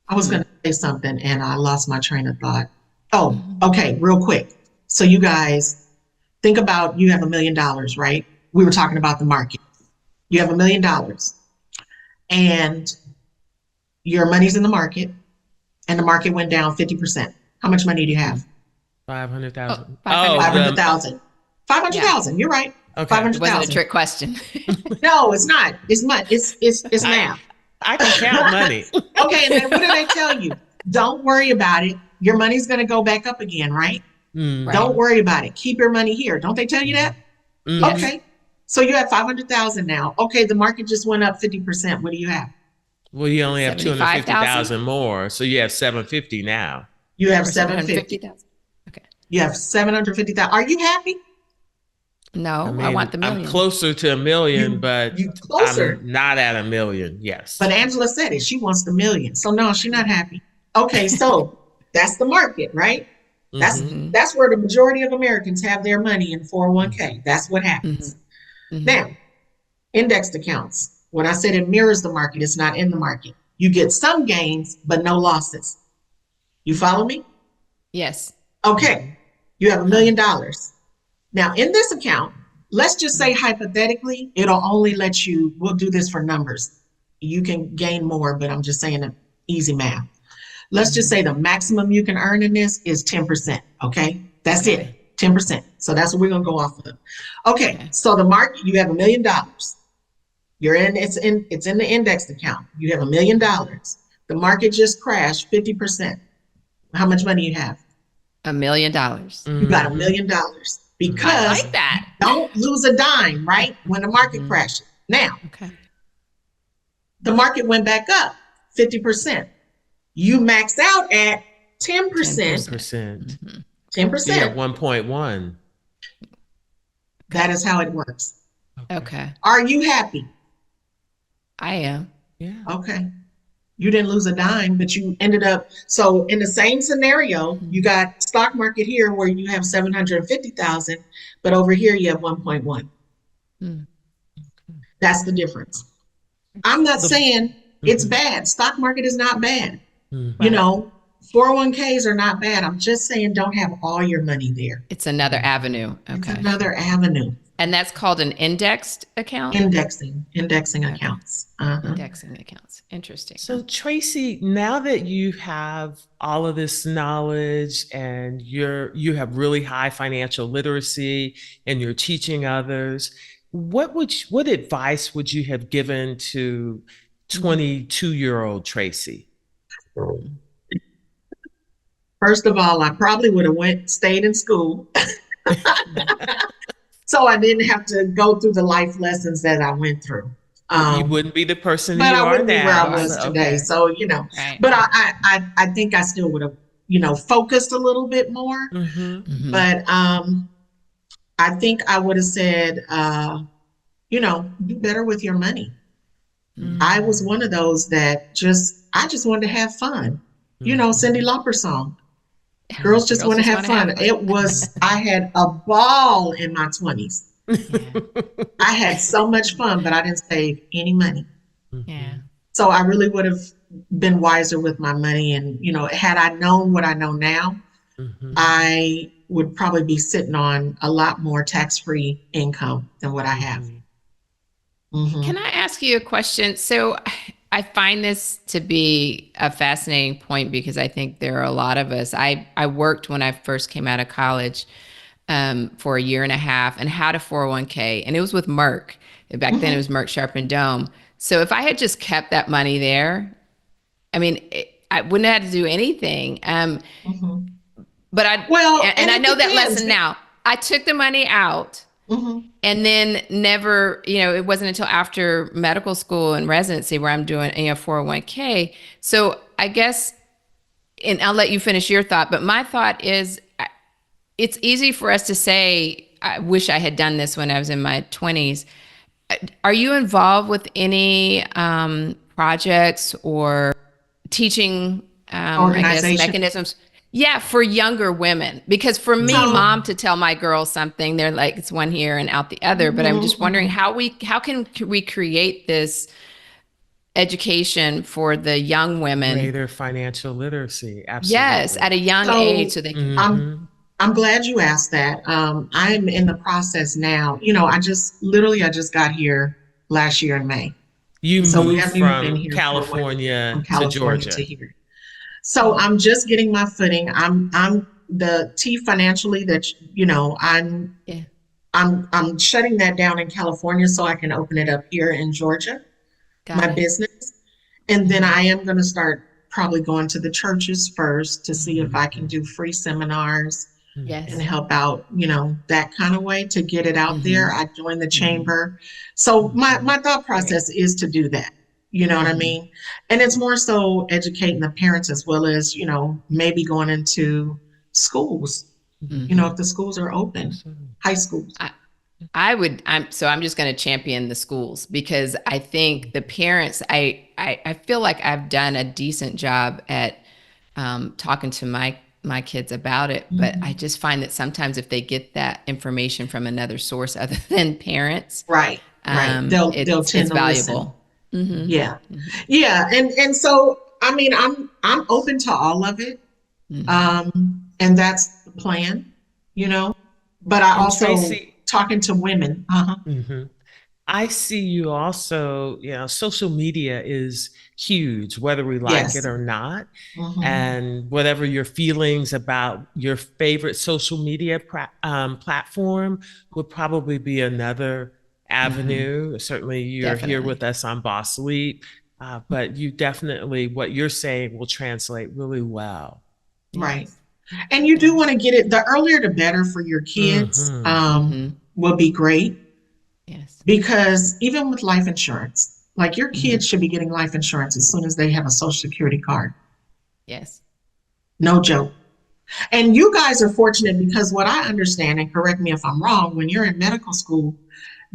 I was going to say something and I lost my train of thought. Oh, okay, real quick. So you guys think about, you have $1 million, right? We were talking about the market. You have $1 million and your money's in the market and the market went down 50%. How much money do you have? 500,000. 500,000. 500,000. You're right. Okay. 500,000. It wasn't a trick question. No, it's not. It's money. It's math. I can count money. Okay, and then what do they tell you? Don't worry about it. Your money's going to go back up again, right? Right. Don't worry about it. Keep your money here. Don't they tell you that? Okay. So you have 500,000 now. Okay, the market just went up 50%. What do you have? Well, you only have 250,000 more, so you have 750 now. You have 750,000. Okay. You have 750,000. Are you happy? No, I want the million. I'm closer to $1 million, but closer. I'm not at $1 million. Yes. But Angela said it. She wants the million. So no, she's not happy. Okay, so that's the market, right? That's where the majority of Americans have their money in 401k. That's what happens. Now, indexed accounts. When I said it mirrors the market, it's not in the market. You get some gains, but no losses. You follow me? Yes. Okay. You have $1 million. Now, in this account, let's just say hypothetically, it'll only let you, we'll do this for numbers. You can gain more, but I'm just saying easy math. Let's just say the maximum you can earn in this is 10%. Okay. That's it. 10%. So that's what we're going to go off of. Okay. So the market, you have $1 million. It's in the indexed account. You have $1 million. The market just crashed 50%. How much money you have? $1 million. You got $1 million because I like that. don't lose a dime, right? When the market crashes. Now, the market went back up 50%. You maxed out at 10%. 10%. 10%. Yeah, 1.1. That is how it works. Okay. Are you happy? I am. Yeah. Okay. You didn't lose a dime, but you ended up, so in the same scenario, you got stock market here where you have 750,000, but over here you have 1.1. That's the difference. I'm not saying it's bad. Stock market is not bad. You know, 401ks are not bad. I'm just saying don't have all your money there. It's another avenue. Okay. It's another avenue. And that's called an indexed account? Indexing accounts. Indexing accounts. Interesting. So Tracey, now that you have all of this knowledge and you have really high financial literacy and you're teaching others, what advice would you have given to 22-year-old Tracey? First of all, I probably would have stayed in school. So I didn't have to go through the life lessons that I went through. You wouldn't be the person you but I are wouldn't now. be where I was today. So, you know, but I think I still would have, you know, focused a little bit more. But I think I would have said, you know, do better with your money. I was one of those that I just wanted to have fun. You know, Cyndi Lauper song. Girls just want to have fun. I had a ball in my 20s. I had so much fun, but I didn't save any money. So I really would have been wiser with my money. And, you know, had I known what I know now, I would probably be sitting on a lot more tax-free income than what I have. Can I ask you a question? So I find this to be a fascinating point because I think there are a lot of us. I worked when I first came out of college for 1.5 years and had a 401k, and it was with Merck. Back then it was Merck Sharp and Dome. So if I had just kept that money there, I mean, I wouldn't have had to do anything. But I know that lesson now. I took the money out. And then never, you know, it wasn't until after medical school and residency where I'm doing a 401k. So I guess, and I'll let you finish your thought, but my thought is it's easy for us to say, I wish I had done this when I was in my 20s. Are you involved with any projects or teaching, I guess, mechanisms? Yeah, for younger women. Because for me, mom, to tell my girls something, they're like, it's one here and out the other. But I'm just wondering how can we create this education for the young women? Greater financial literacy. Absolutely. Yes, at a young age, so they can. I'm glad you asked that. I'm in the process now. You know, I just got here last year in May. You moved from California to Georgia. To here. So I'm just getting my footing. I'm the T financially that, you know, I'm shutting that down in California so I can open it up here in Georgia, my business. And then I am going to start probably going to the churches first to see if I can do free seminars and help out, you know, that kind of way to get it out there. I joined the chamber. So my thought process is to do that. You know what I mean? And it's more so educating the parents as well as, you know, maybe going into schools, you know, if the schools are open, high schools. I'm just going to champion the schools because I think the parents, I feel like I've done a decent job at talking to my kids about it, but I just find that sometimes if they get that information from another source other than parents, they'll tend to valuable. Listen. Yeah. And so, I mean, I'm open to all of it. And that's the plan, you know, but I also talking to women. I see you also, you know, social media is huge, whether we like it or not. And whatever your feelings about your favorite social media platform would probably be another avenue. Certainly you're here Definitely. with us on Boss Leap, but you definitely, what you're saying will translate really well. Right. And you do want to get it, the earlier the better for your kids, will be great. Yes. Because even with life insurance, like your kids should be getting life insurance as soon as they have a Social Security card. Yes. No joke. And you guys are fortunate because what I understand, and correct me if I'm wrong, when you're in medical school,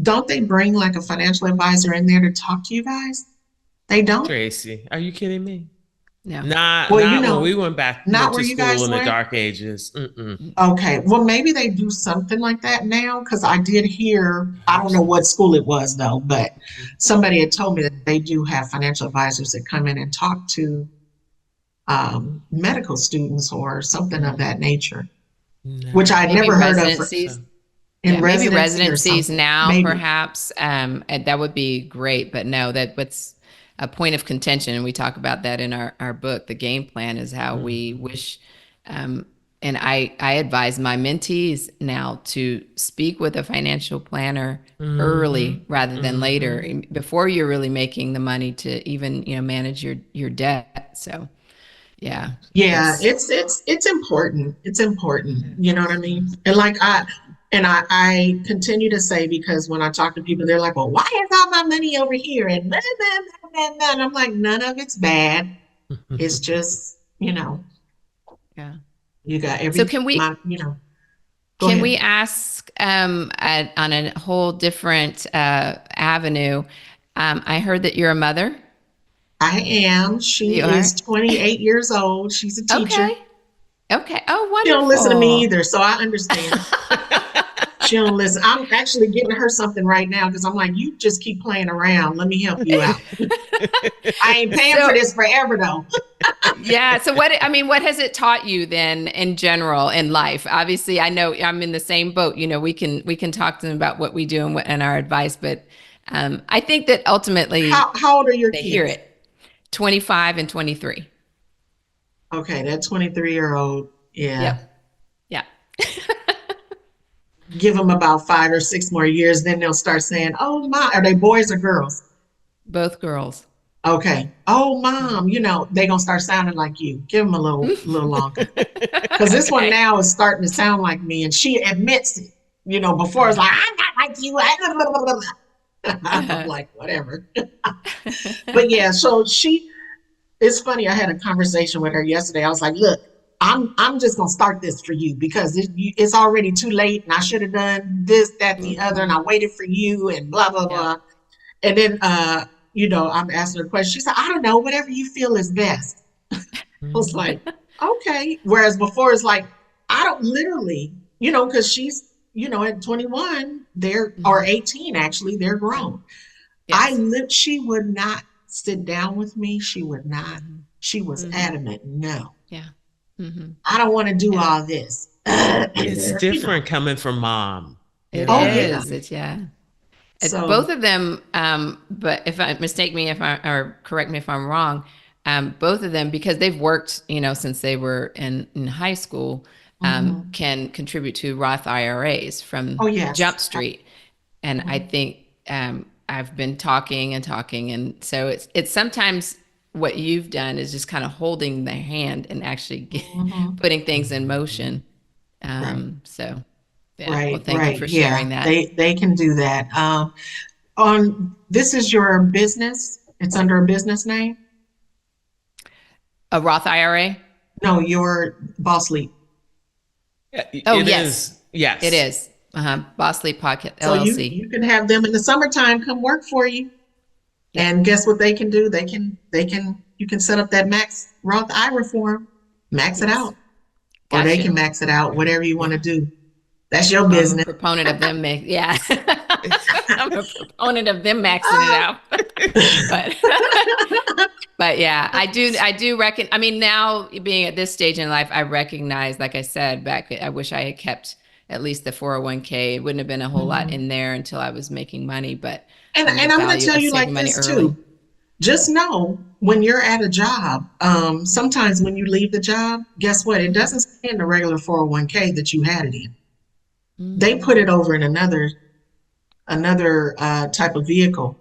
don't they bring like a financial advisor in there to talk to you guys? They don't? Tracy, are you kidding me? No. Not Well, when we went where to you school guys in the went? dark ages. Mm-mm. Okay. Well, maybe they do something like that now because I did hear, I don't know what school it was though, but somebody had told me that they do have financial advisors that come in and talk to medical students or something of that nature, No. which I'd Maybe never heard of. residencies. In Maybe residency or residencies something. now, Maybe. perhaps. That would be great. But no, what's a point of contention, and we talk about that in our book, The Game Plan, is how we wish, and I advise my mentees now to speak with a financial planner early rather than later, before you're really making the money to even, manage your debt. So yeah. It's important. It's important. You know what I mean? And like I continue to say, because when I talk to people, they're like, well, why is all my money over here? And blah, blah, blah, blah, blah. And I'm like, none of it's bad. It's just, Yeah. you got So can we go can ahead. we ask on a whole different avenue? I heard that you're a mother. I am. She You is are? 28 years old. She's a teacher. Okay. Oh, She wonderful. don't listen to me either, so I understand. She don't listen. I'm actually getting her something right now because I'm like, you just keep playing around. Let me help you out. I ain't paying for this forever though. Yeah. So what has it taught you then in general in life? Obviously, I know I'm in the same boat. We can talk to them about what we do and our advice, but I think that ultimately How old are your they kids? hear it. 25 and 23. Okay, that 23-year-old, yeah. Yep. Give them about 5 or 6 more years, then they'll start saying, "Oh, mom," are they boys or girls? Both girls. Okay. "Oh, mom," they gonna start sounding like you. Give them a little longer, because this one now is starting to sound like me, and she admits it. Before it's like, "I'm not like you." I'm like, whatever. But yeah, so it's funny. I had a conversation with her yesterday. I was like, look, I'm just gonna start this for you because it's already too late, and I should have done this, that, the other, and I waited for you, and blah blah blah. And then I'm asking her a question. She said, "I don't know, whatever you feel is best." I was like, okay. Whereas before it's like, I don't literally, because she's, at 21, or 18 actually, they're grown. Yes. She would not sit down with me. She would not. She was adamant. No. Yeah. I don't want to do all this. It's different coming from mom. It Yeah. is. So Both of them, but if I mistake me or correct me if I'm wrong, both of them, because they've worked, since they were in high school, can contribute to Roth IRAs from Jump Street. And I think I've been talking, and so it's sometimes what you've done is just kind of holding their hand and actually putting things in motion. So yeah, right, well, thank you for sharing that. They can do that. This is your business. It's under a business name. A Roth IRA? No, your Boss Leap. Oh, It yes. is. Yes. It is. Boss Leap Pocket So LLC. you can have them in the summertime come work for you. And guess what they can do? You can set up that max Roth IRA for them, max it out. Or they can max it out, whatever you want to do. That's your business. I'm a proponent of them I'm a proponent of them maxing it out. But yeah, I do reckon, now being at this stage in life, I recognize, like I said, I wish I had kept at least the 401k. It wouldn't have been a whole lot in there until I was making money, but and I'm going to tell you like this too. Just know when you're at a job, sometimes when you leave the job, guess what? It doesn't stay in the regular 401k that you had it in. They put it over in another another type of vehicle,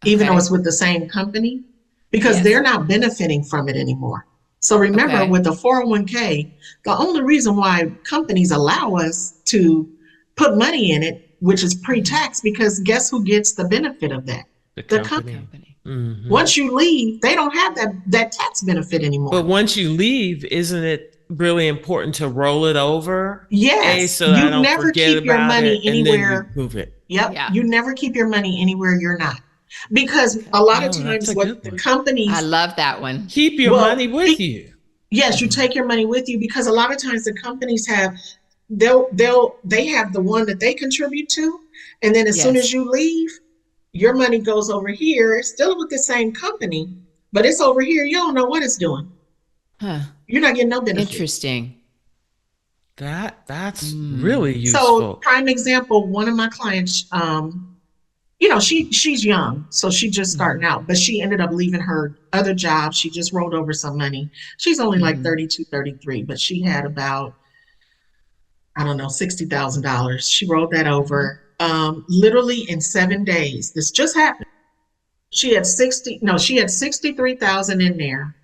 even though it's with the same company, because they're not benefiting from it anymore. So remember, with the 401k, the only reason why companies allow us to put money in it, which is pre-tax, because guess who gets the benefit of that? The company. Mm-hmm. Once you leave, they don't have that tax benefit anymore. But once you leave, isn't it really important to roll it over? Yes. So you never keep your money anywhere. You move it. Yep. Yeah. You never keep your money anywhere you're not. Because a lot of times what the companies... I love that one. Keep your money with you. Yes, you take your money with you, because a lot of times the companies have, they have the one that they contribute to. And then as soon as you leave, your money goes over here. It's still with the same company, but it's over here. You don't know what it's doing. Huh. You're not getting no benefit. Interesting. That's really useful. So prime example, one of my clients, she's young, so she's just starting out, but she ended up leaving her other job. She just rolled over some money. She's only like 32, 33, but she had about, I don't know, $60,000. She rolled that over literally in 7 days. This just happened. She had 63,000 in there.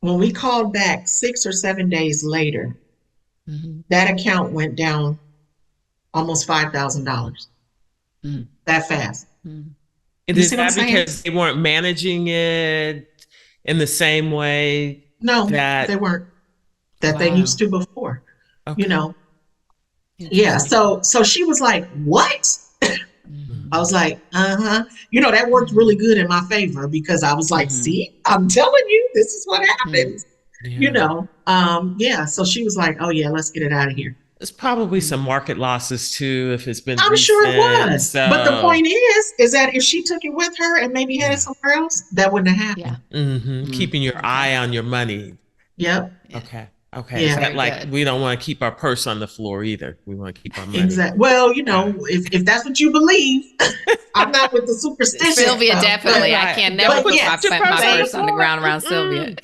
When we called back 6 or 7 days later, that account went down almost $5,000. That fast. Is that because they weren't managing it in the same way? No, they weren't. They used to before. Yeah. So she was like, "What?" I was like, that worked really good in my favor, because I was like, see, I'm telling you, this is what happens. So she was like, "Oh yeah, let's get it out of here." There's probably some market losses too, if it's been I'm sure it was. So. But the point is that if she took it with her and maybe had it somewhere else, that wouldn't have happened. Yeah. Keeping your eye on your money. Yep. Okay. Yeah. We don't want to keep our purse on the floor either. We want to keep our money. Exactly. Well, if that's what you believe, I'm not with the superstition. Sylvia, definitely. I can't never put my purse on the ground around Sylvia.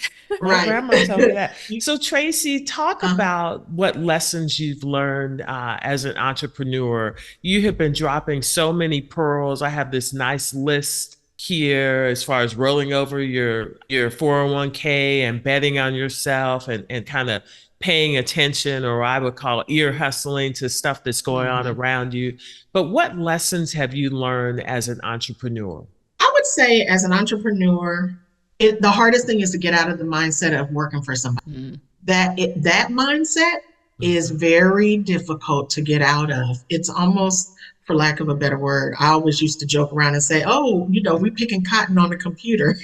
Right. Grandma told me that. So Tracey, talk about what lessons you've learned as an entrepreneur. You have been dropping so many pearls. I have this nice list here as far as rolling over your 401k and betting on yourself and kind of paying attention, or I would call it ear hustling, to stuff that's going on around you. But what lessons have you learned as an entrepreneur? I would say as an entrepreneur, the hardest thing is to get out of the mindset of working for somebody. That mindset is very difficult to get out of. It's almost, for lack of a better word, I always used to joke around and say, we're picking cotton on the computer,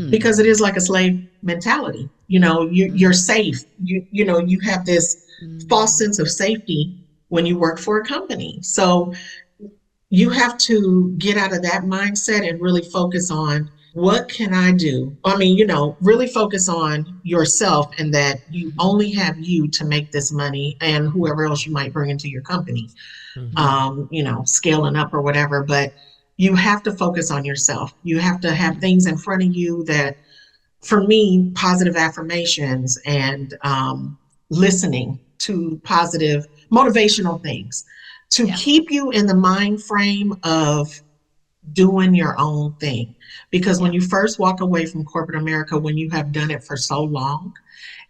because it is like a slave mentality. You're safe. You have this false sense of safety when you work for a company. So you have to get out of that mindset and really focus on, what can I do? I mean, really focus on yourself, and that you only have you to make this money, and whoever else you might bring into your company, scaling up or whatever. But you have to focus on yourself. You have to have things in front of you that, for me, positive affirmations and listening to positive motivational things to keep you in the mind frame of doing your own thing. Because when you first walk away from corporate America, when you have done it for so long,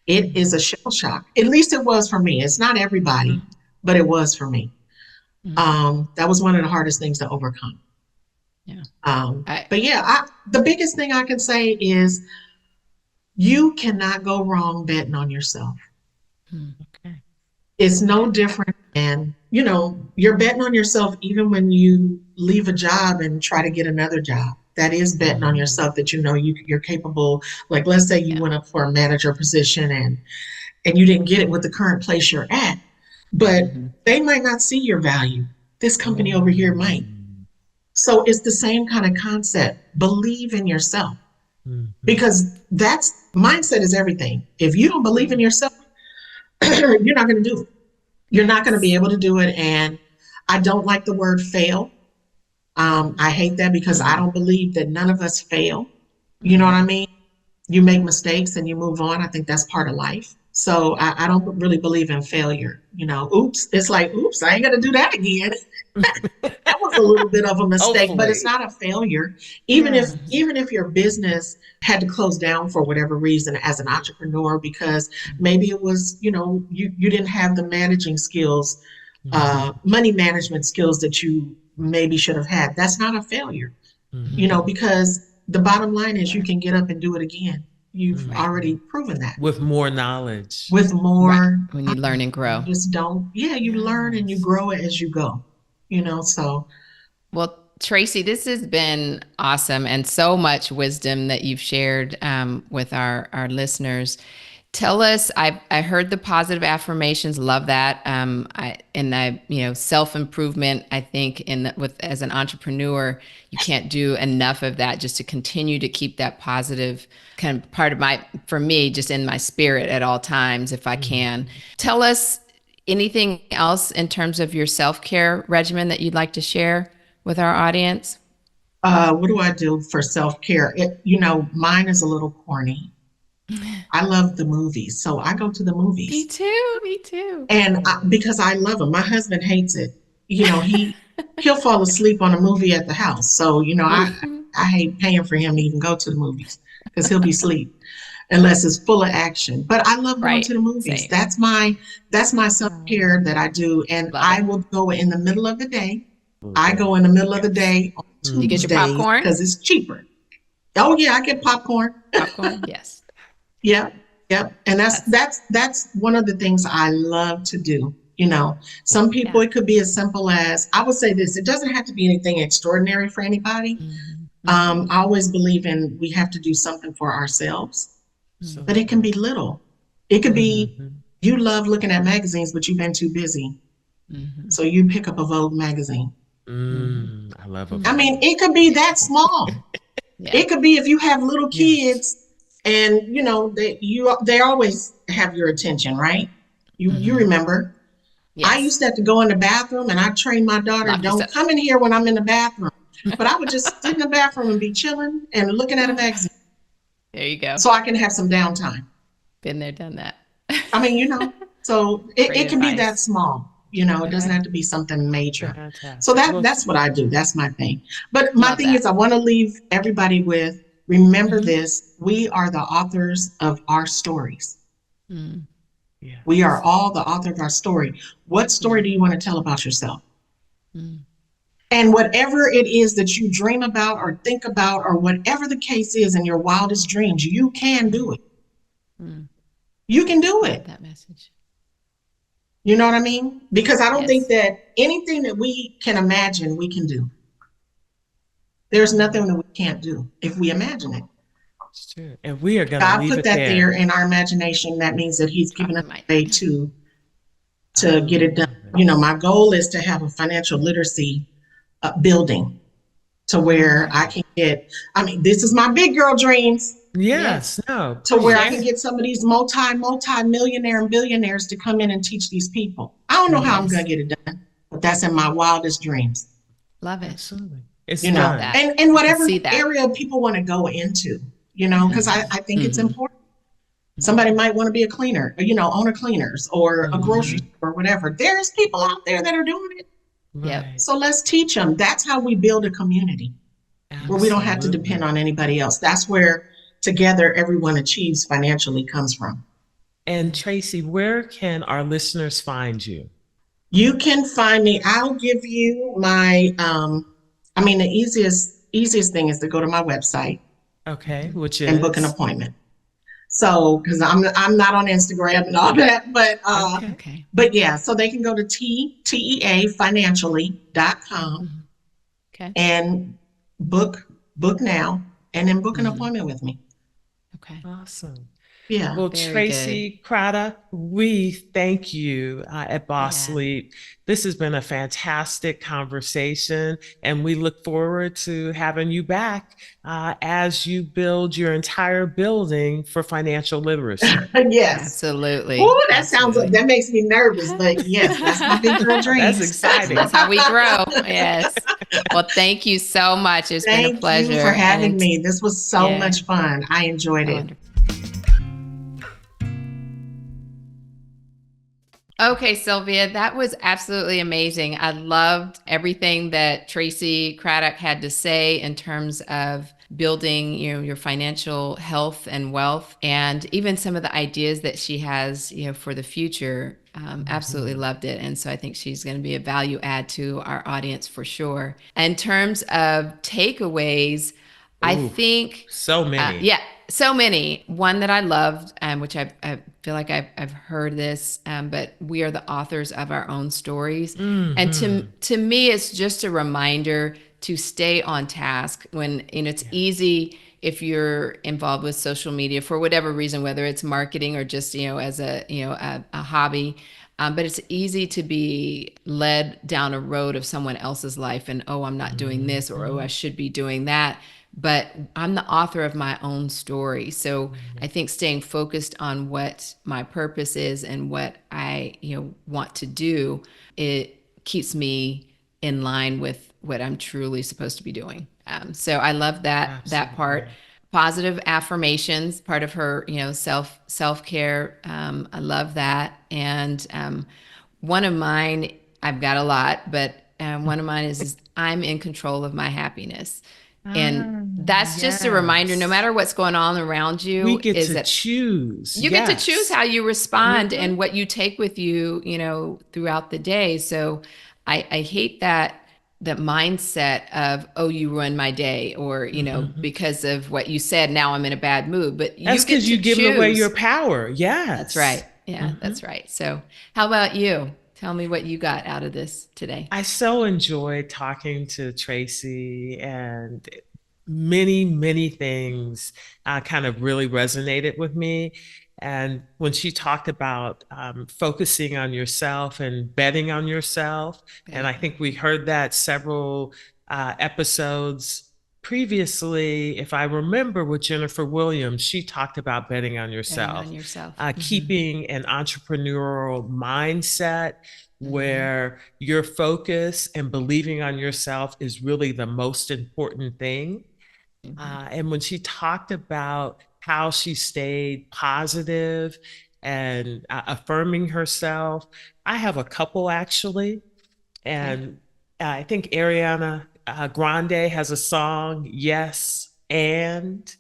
it is a shell shock. At least it was for me. It's not everybody, but it was for me. That was one of the hardest things to overcome. The biggest thing I can say is, you cannot go wrong betting on yourself. It's no different. And, you're betting on yourself even when you leave a job and try to get another job. That is betting on yourself, that you're capable. Like, let's say you went up for a manager position and you didn't get it with the current place you're at, but they might not see your value. This company over here might. So it's the same kind of concept. Believe in yourself, because mindset is everything. If you don't believe in yourself, you're not going to do it. You're not going to be able to do it. And I don't like the word fail. I hate that, because I don't believe that none of us fail. You know what I mean? You make mistakes and you move on. I think that's part of life. So I don't really believe in failure. Oops. It's like, oops, I ain't going to do that again. That was a little bit of a mistake, but it's Hopefully. not a failure. Even Yeah. if your business had to close down for whatever reason as an entrepreneur, because maybe it was, you didn't have the managing skills, money management skills that you maybe should have had. That's not a failure, because the bottom line is you can get up and do it again. You've already proven that. With more knowledge. With more, when you learn and grow. just don't, you learn and you grow it as you go, so. Well, Tracey, this has been awesome and so much wisdom that you've shared with our listeners. Tell us, I heard the positive affirmations, love that. Self-improvement, I think as an entrepreneur, you can't do enough of that, just to continue to keep that positive kind of part of for me, just in my spirit at all times, if I can. Tell us anything else in terms of your self-care regimen that you'd like to share with our audience. What do I do for self-care? Mine is a little corny. I love the movies, so I go to the movies. Me too. And because I love them. My husband hates it. He'll fall asleep on a movie at the house. So, I hate paying for him to even go to the movies because he'll be asleep unless it's full of action. But I love going to the movies. Same. That's my self-care that I do. And I will go in the middle of the day. I go in the middle of the day on Tuesdays. You get your popcorn? Because it's cheaper. Oh yeah, I get popcorn. Popcorn, yes. Yep. And that's one of the things I love to do. Some people, it could be as simple as, I would say this, it doesn't have to be anything extraordinary for anybody. I always believe we have to do something for ourselves, but it can be little. It could be, you love looking at magazines, but you've been too busy. So you pick up a Vogue magazine. I love it. It could be that small. It could be if you have little kids. And they always have your attention, right? You remember. Yes. I used to have to go in the bathroom, and I trained my daughter, don't come in here when I'm in the bathroom. But I would just sit in the bathroom and be chilling and looking at a magazine. There you go. So I can have some downtime. Been there, done that. So it can be that small. It doesn't have to be something major. So that's what I do. That's my thing. But my thing is, I want to leave everybody with, remember this, we are the authors of our stories. Yes. We are all the author of our story. What story do you want to tell about yourself? And whatever it is that you dream about or think about, or whatever the case is in your wildest dreams, you can do it. You can do it. That message. You know what I mean? Because I don't think that anything that we can imagine, we can do. There's nothing that we can't do if we imagine it. It's true. And we are going to God leave put it that there in our imagination. That means that he's given us a way to get it done. My goal is to have a financial literacy building to where I can get, this is my big girl dreams. Yes. To where I can get some of these multi-millionaire and billionaires to come in and teach these people. I don't know how I'm going to get it done, but that's in my wildest dreams. Love it. Absolutely. And whatever area people want to go into, because I think it's important. Somebody might want to be a cleaner, own a cleaners or a grocery store or whatever. There's people out there that are doing it. Yep. So let's teach them. That's how we build a community where we don't have to depend on anybody else. That's where together everyone achieves financially comes from. And Tracey, where can our listeners find you? You can find me. I'll give you my, the easiest thing is to go to my website. Okay, which is? And book an appointment. So, because I'm not on Instagram and all that, but but yeah, so they can go to teafinancially.com and book now, and then book an appointment with me. Okay. Awesome. Yeah. Well, Tracey Craddock, we thank you at Boss Sleep. This has been a fantastic conversation, and we look forward to having you back as you build your entire building for financial literacy. Yes. Absolutely. Oh, that makes me nervous, but yes, that's my big girl dream. That's exciting. That's how we grow. Yes. Well, thank you so much. It's been a pleasure. Thank you for having me. This was so much fun. I enjoyed it. Okay, Sylvia, that was absolutely amazing. I loved everything that Tracey Craddock had to say in terms of building, your financial health and wealth, and even some of the ideas that she has, for the future. Absolutely loved it. And so I think she's going to be a value add to our audience for sure. In terms of takeaways, I think so many. So many. One that I loved, which I feel like I've heard this, but we are the authors of our own stories. And to me, it's just a reminder to stay on task when, it's easy if you're involved with social media for whatever reason, whether it's marketing or just, as a hobby. But it's easy to be led down a road of someone else's life and, I'm not doing this, or, I should be doing that. But I'm the author of my own story. So I think staying focused on what my purpose is and what I, want to do, it keeps me in line with what I'm truly supposed to be doing. So I love that part. Positive affirmations, part of her, self-care. I love that. And one of mine, I've got a lot, but one of mine is I'm in control of my happiness. And that's just a reminder, no matter what's going on around you, we get to choose. You get to choose how you respond and what you take with you, throughout the day. So I hate that mindset of, you ruined my day, or, because of what you said, now I'm in a bad mood. But that's because you give away your power. Yes. That's right. Yeah, that's right. So how about you? Tell me what you got out of this today. I so enjoyed talking to Tracey, and many, many things kind of really resonated with me. And when she talked about focusing on yourself and betting on yourself, and I think we heard that several episodes previously, if I remember, with Jennifer Williams, she talked about betting on yourself, keeping an entrepreneurial mindset where your focus and believing on yourself is really the most important thing. And when she talked about how she stayed positive and affirming herself, I have a couple actually. And I think Ariana Grande has a song, Yes, and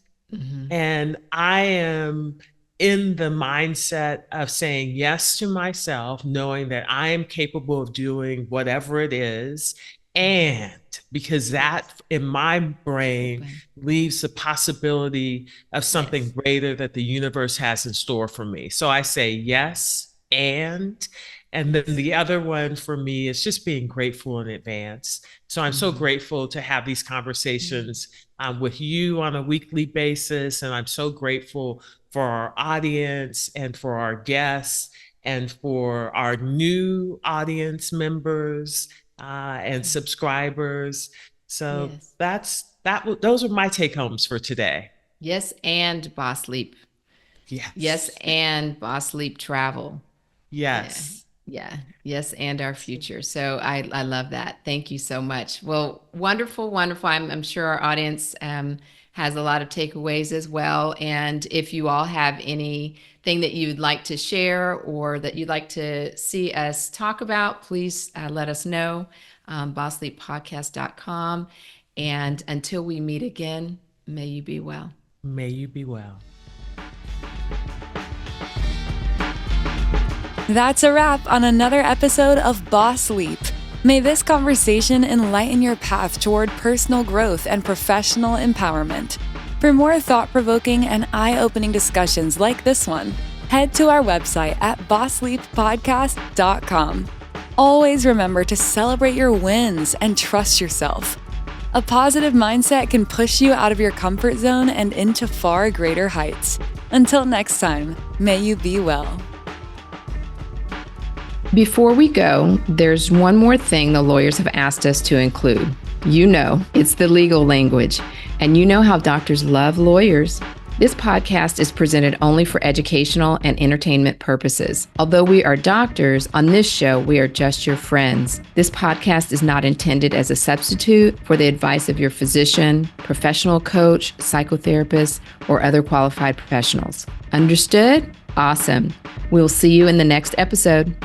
I am in the mindset of saying yes to myself, knowing that I am capable of doing whatever it is. And because that in my brain leaves the possibility of something greater that the universe has in store for me. So I say yes, and then the other one for me is just being grateful in advance. So I'm so grateful to have these conversations with you on a weekly basis. And I'm so grateful for our audience and for our guests and for our new audience members and subscribers. So those are my take homes for today. Yes, and Boss Leap. Yes, and Boss Leap travel. Yes. Yeah. Yes, and our future. So I love that. Thank you so much. Well, wonderful. I'm sure our audience has a lot of takeaways as well. And if you all have anything that you'd like to share or that you'd like to see us talk about, please let us know. bossleappodcast.com. And until we meet again, may you be well. May you be well. That's a wrap on another episode of Boss Leap. May this conversation enlighten your path toward personal growth and professional empowerment. For more thought-provoking and eye-opening discussions like this one, head to our website at bossleappodcast.com. Always remember to celebrate your wins and trust yourself. A positive mindset can push you out of your comfort zone and into far greater heights. Until next time, may you be well. Before we go, there's one more thing the lawyers have asked us to include. It's the legal language, and you know how doctors love lawyers. This podcast is presented only for educational and entertainment purposes. Although we are doctors, on this show, we are just your friends. This podcast is not intended as a substitute for the advice of your physician, professional coach, psychotherapist, or other qualified professionals. Understood? Awesome. We'll see you in the next episode.